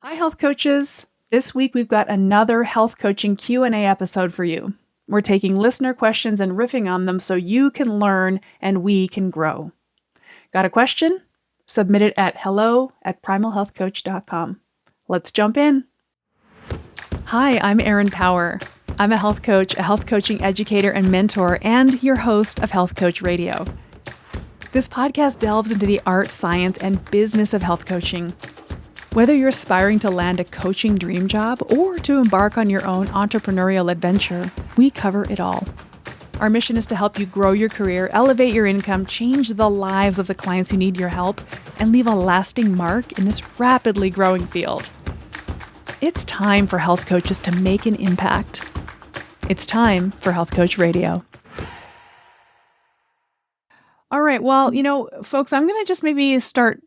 Hi, health coaches. This week we've got another health coaching Q&A episode for you. We're taking listener questions and riffing on them so you can learn and we can grow. Got a question? Submit it at hello@primalhealthcoach.com. Let's jump in. Hi, I'm Erin Power. I'm a health coach, a health coaching educator and mentor, and your host of Health Coach Radio. This podcast delves into the art, science, and business of health coaching. Whether you're aspiring to land a coaching dream job or to embark on your own entrepreneurial adventure, we cover it all. Our mission is to help you grow your career, elevate your income, change the lives of the clients who need your help, and leave a lasting mark in this rapidly growing field. It's time for health coaches to make an impact. It's time for Health Coach Radio. All right, well, folks, I'm going to just maybe start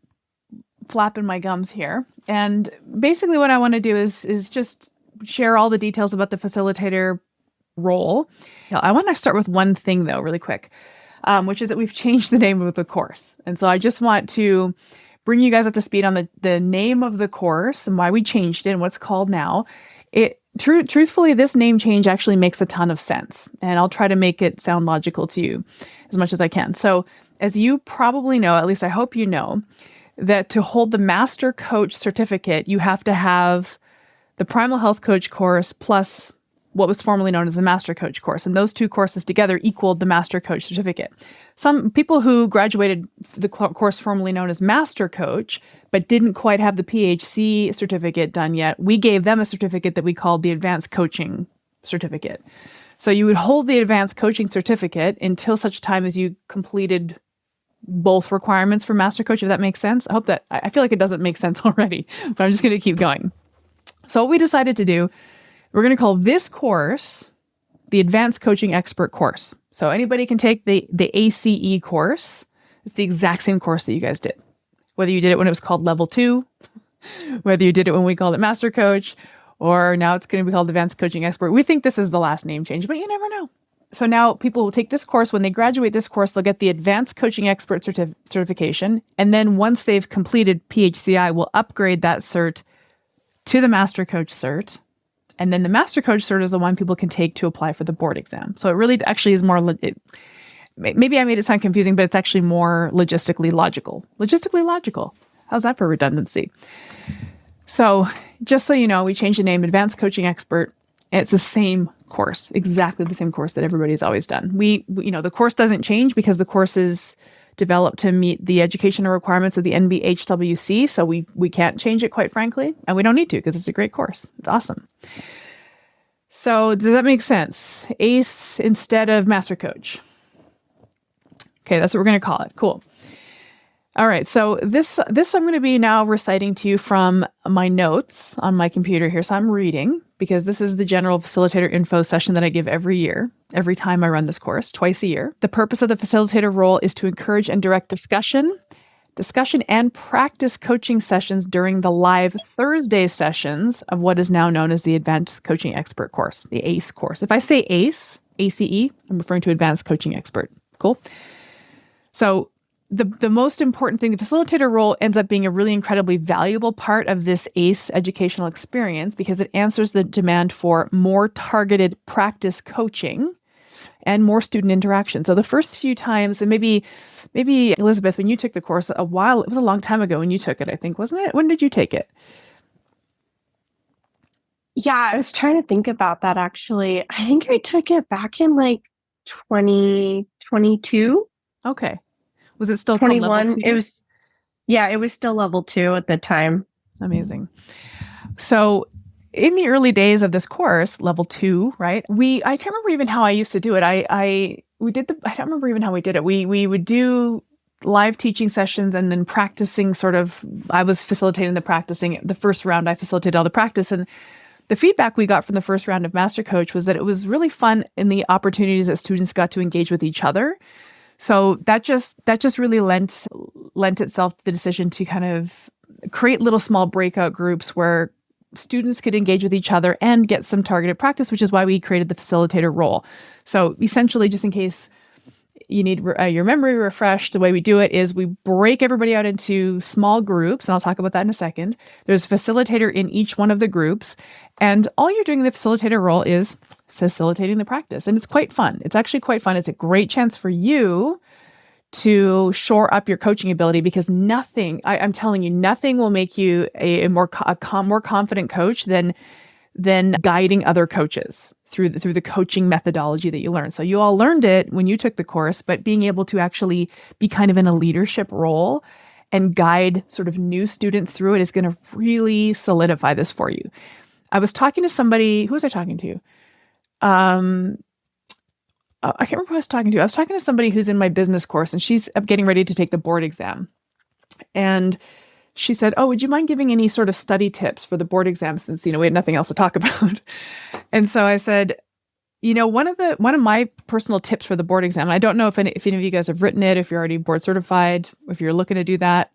flapping my gums here. And basically what I want to do is just share all the details about the facilitator role. I want to start with one thing, though, really quick, which is that we've changed the name of the course. And so I just want to bring you guys up to speed on the name of the course and why we changed it and what's called now. Truthfully, this name change actually makes a ton of sense. And I'll try to make it sound logical to you as much as I can. So as you probably know, at least I hope you know, that to hold the Master Coach certificate, you have to have the Primal Health Coach course plus what was formerly known as the Master Coach course. And those two courses together equaled the Master Coach certificate. Some people who graduated the course formerly known as Master Coach, but didn't quite have the PHC certificate done yet, we gave them a certificate that we called the Advanced Coaching certificate. So you would hold the Advanced Coaching certificate until such time as you completed both requirements for Master Coach, if that makes sense. I feel like it doesn't make sense already, but I'm just going to keep going. So what we decided to do, we're going to call this course the Advanced Coaching Expert course. So anybody can take the ACE course. It's the exact same course that you guys did. Whether you did it when it was called Level 2, whether you did it when we called it Master Coach, or now it's going to be called Advanced Coaching Expert. We think this is the last name change, but you never know. So now people will take this course. When they graduate this course, they'll get the Advanced Coaching Expert certification. And then once they've completed PHCI, we'll upgrade that cert to the Master Coach cert. And then the Master Coach cert is the one people can take to apply for the board exam. So it really actually is more, maybe I made it sound confusing, but it's actually more logistically logical. Logistically logical. How's that for redundancy? So just so you know, we changed the name Advanced Coaching Expert. It's the same course, exactly the same course that everybody's always done. We the course doesn't change because the course is developed to meet the educational requirements of the NBHWC. So we can't change it, quite frankly, and we don't need to because it's a great course. It's awesome. So does that make sense? ACE instead of Master Coach. Okay, that's what we're going to call it. Cool. All right, so this I'm going to be now reciting to you from my notes on my computer here. So I'm reading because this is the general facilitator info session that I give every year, every time I run this course, twice a year. The purpose of the facilitator role is to encourage and direct discussion and practice coaching sessions during the live Thursday sessions of what is now known as the Advanced Coaching Expert course, the ACE course. If I say ACE, ACE, I'm referring to Advanced Coaching Expert. Cool. So the most important thing, the facilitator role ends up being a really incredibly valuable part of this ACE educational experience because it answers the demand for more targeted practice coaching and more student interaction. So the first few times, and maybe Elizabeth, when you took the course it was a long time ago when you took it, I think, wasn't it? When did you take it? Yeah, I was trying to think about that actually. I think I took it back in 2022. Okay. Was it still 21? Level 2? It was still Level 2 at the time. Amazing. So in the early days of this course, Level 2, right? I can't remember even how I used to do it. I don't remember even how we did it. We would do live teaching sessions and then practicing I was facilitating the practicing. The first round, I facilitated all the practice. And the feedback we got from the first round of Master Coach was that it was really fun in the opportunities that students got to engage with each other. So that just really lent itself to the decision to kind of create little small breakout groups where students could engage with each other and get some targeted practice, which is why we created the facilitator role. So essentially, just in case you need your memory refreshed. The way we do it is we break everybody out into small groups, and I'll talk about that in a second. There's a facilitator in each one of the groups, and all you're doing in the facilitator role is facilitating the practice. And it's quite fun. It's actually quite fun. It's a great chance for you to shore up your coaching ability, because nothing, I'm telling you, nothing will make you a more confident coach than guiding other coaches through the coaching methodology that you learn. So you all learned it when you took the course, but being able to actually be kind of in a leadership role and guide sort of new students through it is going to really solidify this for you. I was talking to somebody, who was I talking to? I can't remember who I was talking to. I was talking to somebody who's in my business course, and she's getting ready to take the board exam. And she said, "Oh, would you mind giving any sort of study tips for the board exam, since, we had nothing else to talk about?" And so I said, one of my personal tips for the board exam, and I don't know if any of you guys have written it, if you're already board certified, if you're looking to do that.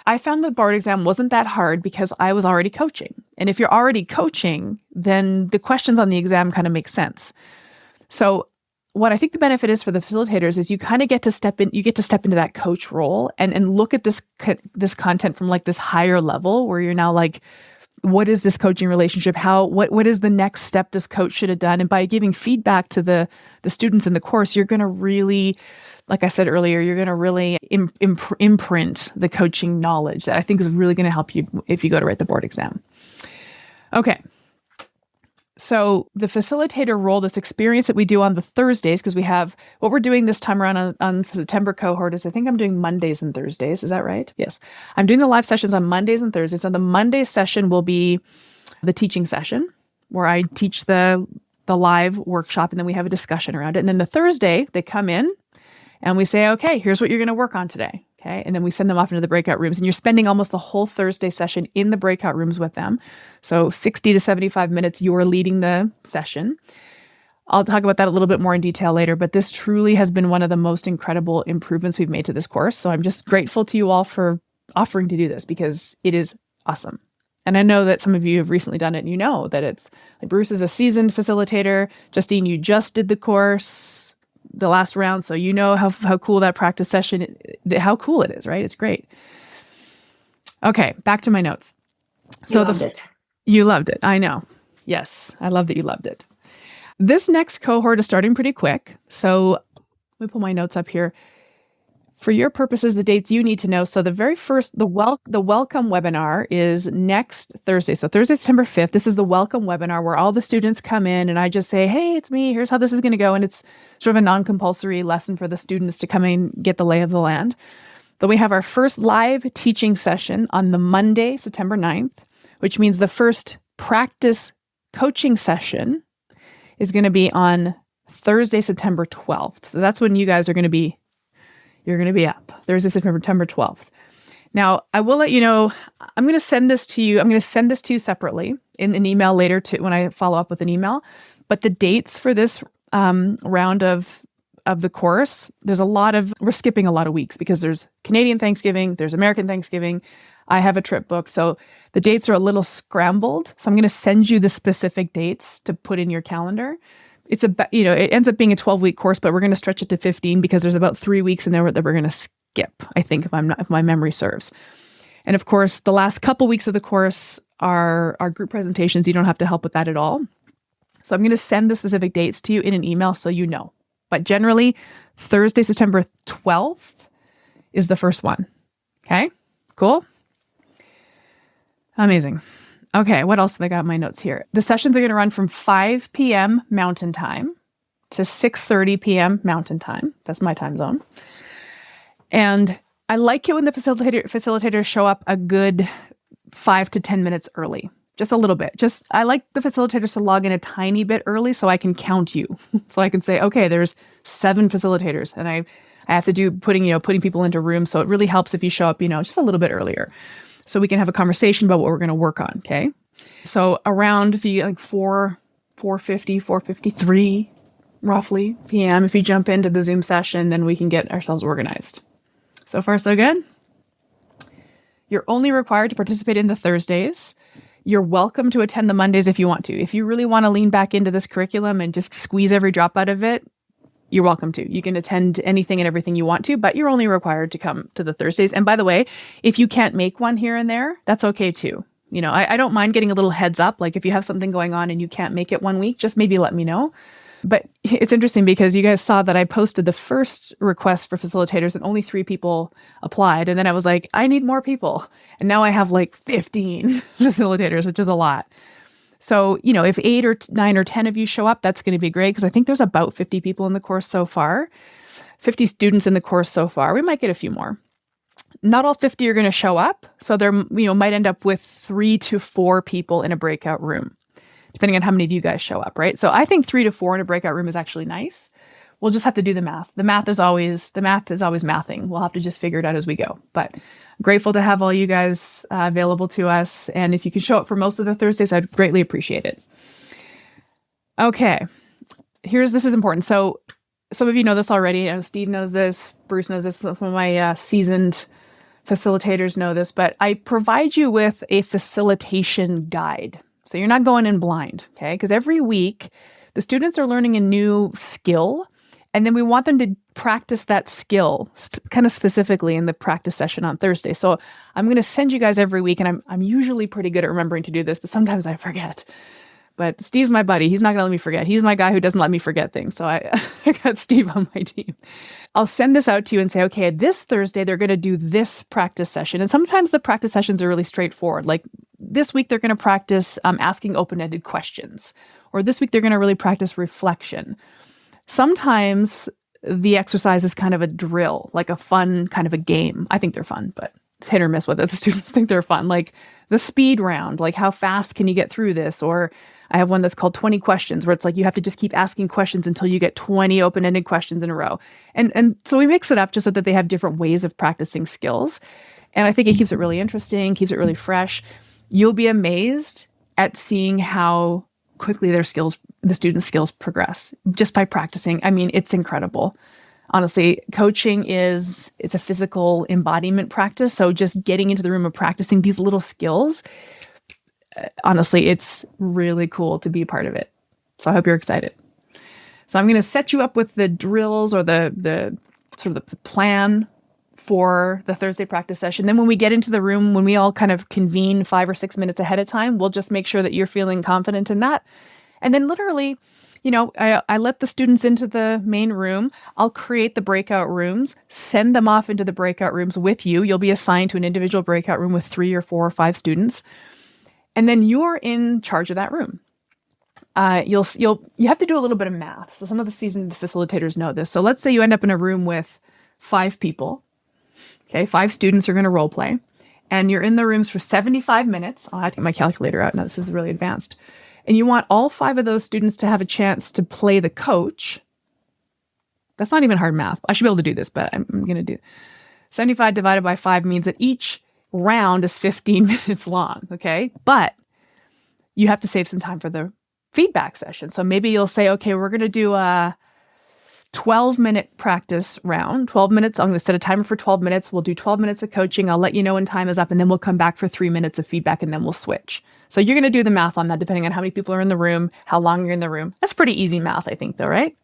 I found the board exam wasn't that hard because I was already coaching. And if you're already coaching, then the questions on the exam kind of make sense. So what I think the benefit is for the facilitators is you kind of get to step into that coach role and look at this content from like this higher level, where you're now like, what is this coaching relationship? What is the next step this coach should have done? And by giving feedback to the students in the course, you're going to really, like I said earlier, you're going to really imprint the coaching knowledge that I think is really going to help you if you go to write the board exam. Okay. So the facilitator role, this experience that we do on the Thursdays, because we have what we're doing this time around on September cohort is I think I'm doing Mondays and Thursdays. Is that right? Yes. I'm doing the live sessions on Mondays and Thursdays. And the Monday session will be the teaching session, where I teach the live workshop, and then we have a discussion around it. And then the Thursday, they come in and we say, okay, here's what you're going to work on today. Okay. And then we send them off into the breakout rooms, and you're spending almost the whole Thursday session in the breakout rooms with them. So 60 to 75 minutes, you're leading the session. I'll talk about that a little bit more in detail later, but this truly has been one of the most incredible improvements we've made to this course. So I'm just grateful to you all for offering to do this, because it is awesome. And I know that some of you have recently done it, and you know that it's like Bruce is a seasoned facilitator. Justine, you just did the course, the last round, so you know how cool that practice session, how cool it is, right? It's great. Okay, back to my notes. So you loved it. I know. Yes, I love that you loved it. This next cohort is starting pretty quick. So let me pull my notes up here. For your purposes, the dates you need to know. So the very first, the welcome webinar is next Thursday. So Thursday, September 5th, this is the welcome webinar where all the students come in and I just say, hey, it's me. Here's how this is going to go. And it's sort of a non-compulsory lesson for the students to come in and get the lay of the land. Then we have our first live teaching session on the Monday, September 9th, which means the first practice coaching session is going to be on Thursday, September 12th. So that's when you guys are going to be up. Thursday, September 12th. Now, I will let you know, I'm going to send this to you separately in an email later when I follow up with an email. But the dates for this round of the course, we're skipping a lot of weeks because there's Canadian Thanksgiving, there's American Thanksgiving. I have a trip booked. So the dates are a little scrambled. So I'm going to send you the specific dates to put in your calendar. It ends up being a 12-week course, but we're going to stretch it to 15 because there's about 3 weeks in there that we're going to skip, I think, if my memory serves. And of course, the last couple weeks of the course are group presentations. You don't have to help with that at all. So I'm going to send the specific dates to you in an email so you know. But generally, Thursday, September 12th is the first one. Okay, cool. Amazing. Okay, what else have I got in my notes here? The sessions are going to run from 5 p.m. Mountain Time to 6:30 p.m. Mountain Time. That's my time zone. And I like it when the facilitators show up a good 5 to 10 minutes early, just a little bit. I like the facilitators to log in a tiny bit early so I can count you. So I can say, okay, there's 7 facilitators, and I have to do putting people into rooms. So it really helps if you show up, just a little bit earlier, so we can have a conversation about what we're going to work on. Okay. So around 4:50, 4:53 roughly PM, if you jump into the Zoom session, then we can get ourselves organized. So far, so good. You're only required to participate in the Thursdays. You're welcome to attend the Mondays if you want to. If you really want to lean back into this curriculum and just squeeze every drop out of it, you're welcome to. You can attend anything and everything you want to, but you're only required to come to the Thursdays. And by the way, if you can't make one here and there, that's okay too. I don't mind getting a little heads up. Like if you have something going on and you can't make it one week, just maybe let me know. But it's interesting because you guys saw that I posted the first request for facilitators and only 3 people applied. And then I was like, I need more people. And now I have like 15 facilitators, which is a lot. So, if 8 or 9 or 10 of you show up, that's going to be great because I think there's about 50 people in the course so far, 50 students in the course so far. We might get a few more. Not all 50 are going to show up. So there, might end up with 3 to 4 people in a breakout room, depending on how many of you guys show up, right? So I think 3 to 4 in a breakout room is actually nice. We'll just have to do the math. The math is always mathing. We'll have to just figure it out as we go. But grateful to have all you guys available to us. And if you can show up for most of the Thursdays, I'd greatly appreciate it. Okay. This is important. So some of you know this already. Steve knows this. Bruce knows this. Some of my seasoned facilitators know this. But I provide you with a facilitation guide. So you're not going in blind, okay? Because every week, the students are learning a new skill. And then we want them to practice that skill kind of specifically in the practice session on Thursday. So I'm going to send you guys every week, and I'm usually pretty good at remembering to do this, but sometimes I forget. But Steve's my buddy. He's not going to let me forget. He's my guy who doesn't let me forget things. So I got Steve on my team. I'll send this out to you and say, okay, this Thursday, they're going to do this practice session. And sometimes the practice sessions are really straightforward. Like this week, they're going to practice asking open-ended questions. Or this week, they're going to really practice reflection. Sometimes the exercise is kind of a drill, like a fun kind of a game. I think they're fun, but it's hit or miss whether the students think they're fun. Like the speed round, like how fast can you get through this? Or I have one that's called 20 questions, where it's like you have to just keep asking questions until you get 20 open-ended questions in a row. And so we mix it up just so that they have different ways of practicing skills. And I think it keeps it really interesting, keeps it really fresh. You'll be amazed at seeing how quickly the students' skills progress just by practicing. I mean, it's incredible. Honestly, coaching it's a physical embodiment practice. So just getting into the room of practicing these little skills, honestly, it's really cool to be a part of it. So I hope you're excited. So I'm going to set you up with the drills or the sort of the plan for the Thursday practice session. Then when we get into the room, when we all kind of convene 5 or 6 minutes ahead of time, we'll just make sure that you're feeling confident in that. And then literally, I let the students into the main room. I'll create the breakout rooms, send them off into the breakout rooms with you. You'll be assigned to an individual breakout room with 3 or 4 or 5 students. And then you're in charge of that room. You have to do a little bit of math. So some of the seasoned facilitators know this. So let's say you end up in a room with 5 people. Okay, 5 students are going to role play, and you're in the rooms for 75 minutes. I'll have to get my calculator out now. This is really advanced. And you want all 5 of those students to have a chance to play the coach. That's not even hard math. I should be able to do this, but I'm going to do 75 divided by 5 means that each round is 15 minutes long. Okay, but you have to save some time for the feedback session. So maybe you'll say, okay, we're going to do a 12-minute practice round, 12 minutes. I'm going to set a timer for 12 minutes. We'll do 12 minutes of coaching. I'll let you know when time is up, and then we'll come back for 3 minutes of feedback, and then we'll switch. So you're going to do the math on that depending on how many people are in the room, how long you're in the room. That's pretty easy math, I think, though, right?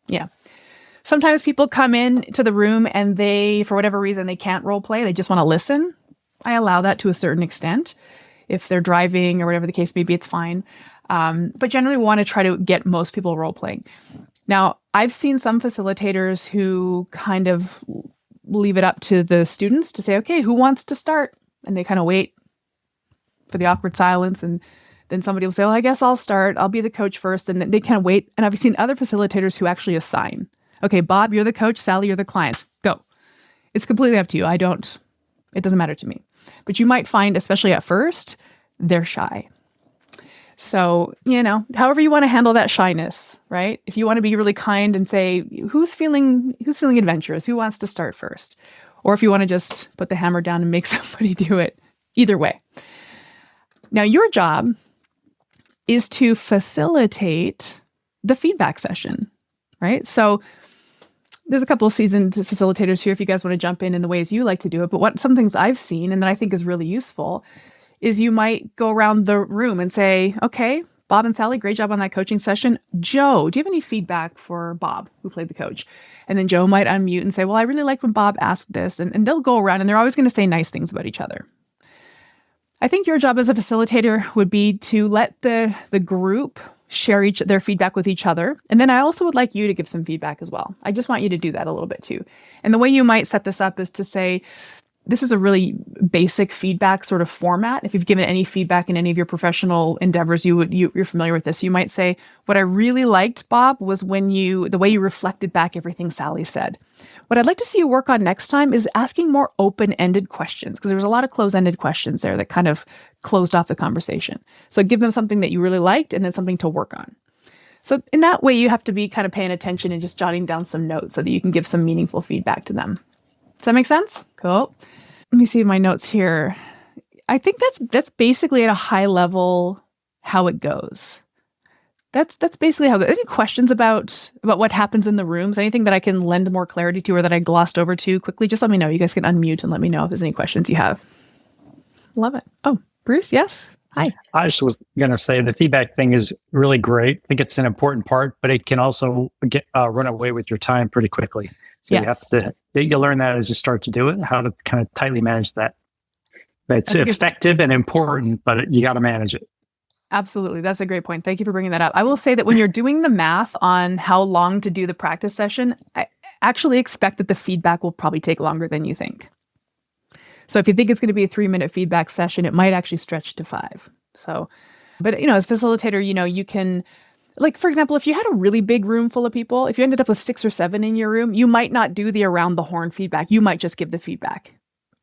Yeah. Sometimes people come in to the room and they, for whatever reason, they can't role play. They just want to listen. I allow that to a certain extent. If they're driving or whatever the case may be, it's fine. But generally, we want to try to get most people role playing. Now, I've seen some facilitators who kind of leave it up to the students to say, okay, who wants to start? And they kind of wait for the awkward silence. And then somebody will say, well, I guess I'll start. I'll be the coach first. And then they kind of wait. And I've seen other facilitators who actually assign. Okay, Bob, you're the coach. Sally, you're the client. Go. It's completely up to you. It doesn't matter to me. But you might find, especially at first, they're shy. So, however you want to handle that shyness, right? If you want to be really kind and say, who's feeling adventurous? Who wants to start first? Or if you want to just put the hammer down and make somebody do it. Either way. Now, your job is to facilitate the feedback session, right? So there's a couple of seasoned facilitators here if you guys want to jump in the ways you like to do it. But some things I've seen and that I think is really useful is you might go around the room and say, okay, Bob and Sally, great job on that coaching session. Joe, do you have any feedback for Bob, who played the coach? And then Joe might unmute and say, well, I really like when Bob asked this. And they'll go around and they're always going to say nice things about each other. I think your job as a facilitator would be to let the group share their feedback with each other. And then I also would like you to give some feedback as well. I just want you to do that a little bit too. And the way you might set this up is to say, this is a really basic feedback sort of format. If you've given any feedback in any of your professional endeavors, you're familiar with this. You might say, what I really liked, Bob, was the way you reflected back everything Sally said. What I'd like to see you work on next time is asking more open-ended questions, because there was a lot of closed-ended questions there that kind of closed off the conversation. So give them something that you really liked and then something to work on. So in that way, you have to be kind of paying attention and just jotting down some notes so that you can give some meaningful feedback to them. Does that make sense? Cool. Let me see my notes here. I think that's basically at a high level how it goes. That's basically how it goes. Any questions about what happens in the rooms? Anything that I can lend more clarity to or that I glossed over too quickly? Just let me know. You guys can unmute and let me know if there's any questions you have. Love it. Oh, Bruce, yes? Hi. I just was going to say the feedback thing is really great. I think it's an important part, but it can also run away with your time pretty quickly. So yes. You learn that as you start to do it, how to kind of tightly manage that. It's effective and important, but you got to manage it. Absolutely. That's a great point. Thank you for bringing that up. I will say that when you're doing the math on how long to do the practice session, I actually expect that the feedback will probably take longer than you think. So if you think it's going to be a 3-minute feedback session, it might actually stretch to 5. So, but as a facilitator, you can, like, for example, if you had a really big room full of people, if you ended up with 6 or 7 in your room, you might not do the around the horn feedback. You might just give the feedback,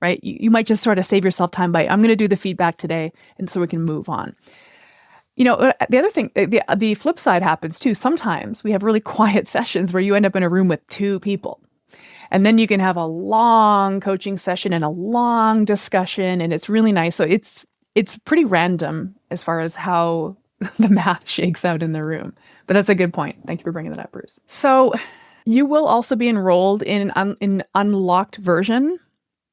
right? You might just sort of save yourself time by, I'm going to do the feedback today, and so we can move on. The other thing, the flip side happens too. Sometimes we have really quiet sessions where you end up in a room with 2 people. And then you can have a long coaching session and a long discussion, and it's really nice. So it's pretty random as far as how the math shakes out in the room. But that's a good point. Thank you for bringing that up, Bruce. So you will also be enrolled in an unlocked version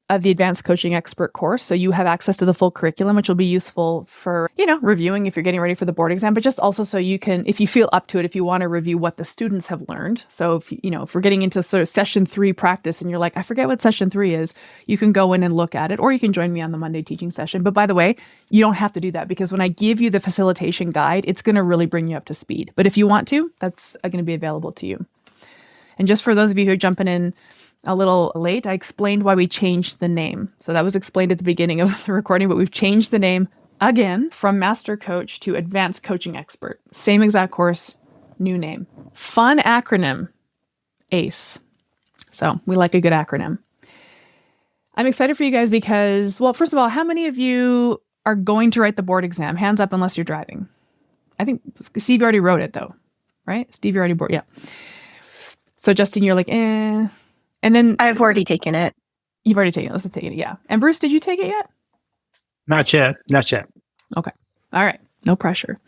of the Advanced Coaching Expert course. So you have access to the full curriculum, which will be useful for, reviewing if you're getting ready for the board exam, but just also so you can, if you feel up to it, if you want to review what the students have learned. So if we're getting into sort of session 3 practice and you're like, I forget what session 3 is, you can go in and look at it, or you can join me on the Monday teaching session. But by the way, you don't have to do that, because when I give you the facilitation guide, it's going to really bring you up to speed. But if you want to, that's going to be available to you. And just for those of you who are jumping in a little late, I explained why we changed the name. So that was explained at the beginning of the recording, but we've changed the name again from Master Coach to Advanced Coaching Expert. Same exact course, new name. Fun acronym, ACE. So we like a good acronym. I'm excited for you guys because, well, first of all, how many of you are going to write the board exam? Hands up unless you're driving. I think Steve already wrote it though, right? Steve, you already board, yeah. So Justin, you're like, eh. And then I've already taken it. You've already taken it. Let's take it. Yeah. And Bruce, did you take it yet? Not yet. Okay. All right. No pressure.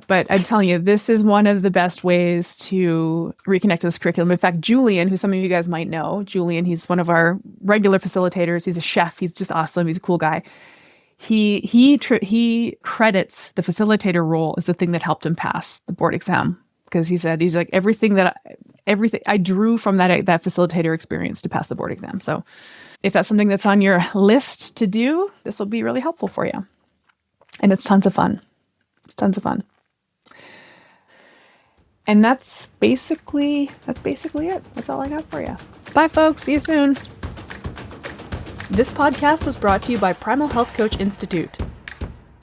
But I'm telling you, this is one of the best ways to reconnect to this curriculum. In fact, Julian, who some of you guys might know, he's one of our regular facilitators. He's a chef. He's just awesome. He's a cool guy. He credits the facilitator role as the thing that helped him pass the board exam. Because he's like, everything I drew from that facilitator experience to pass the board exam. So if that's something that's on your list to do, this will be really helpful for you. And it's tons of fun. And that's basically it. That's all I got for you. Bye, folks. See you soon. This podcast was brought to you by Primal Health Coach Institute.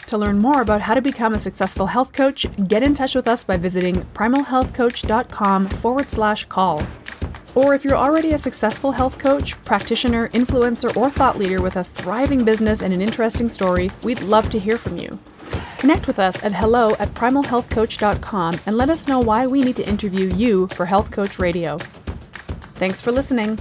To learn more about how to become a successful health coach, get in touch with us by visiting primalhealthcoach.com/call. Or if you're already a successful health coach, practitioner, influencer, or thought leader with a thriving business and an interesting story, we'd love to hear from you. Connect with us at hello@primalhealthcoach.com and let us know why we need to interview you for Health Coach Radio. Thanks for listening.